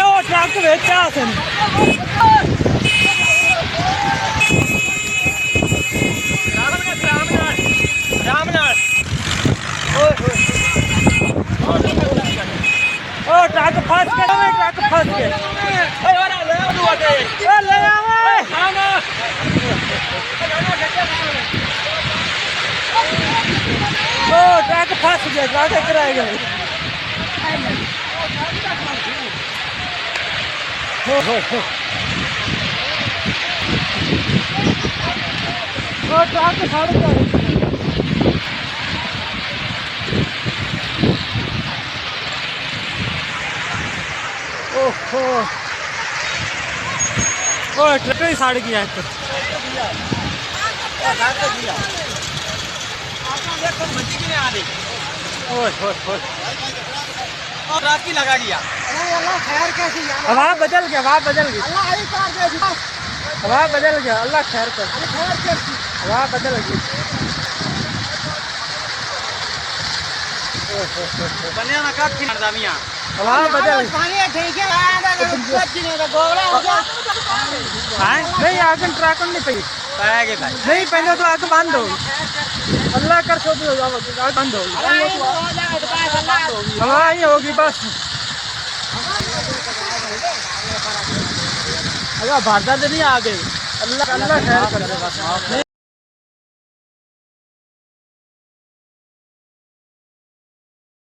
ਉਹ ਟਰੱਕ ਵਿੱਚ ਆ ਸਨ ਰਾਮ ਨਾਲ ਉਹ ਟਰੱਕ ਫਸ ਗਿਆ ਟਰੱਕ ਫਸ ਗਿਆ ਓਏ ਲੈ ਉਹਨੂੰ ਆਗੇ ਓ ਲੈ ਆਵੇ ਹਾਂ ਨਾ ਉਹ ਟਰੱਕ ਫਸ ਗਿਆ ਟਰੱਕ ਕਰਾਏ ਗਏ ਉਹ ਟਰੱਕ ਸੜ ਗਿਆ ओहो ओ ट्रक ही सड़ गया एक रात की लगा लिया हवा बदल गया हवा बदल गई हवा बदल गया अल्लाह खैर कर हवा बदल गई बनिया ना कब की नरदामिया हवा बदल नहीं आग ट्रक नहीं पी नहीं पहले तो आग बंद हो अल्लाह कर सो आग बंद हो हवा ही होगी बस अल्लाह भारत नहीं आ गए अल्लाह खैर कर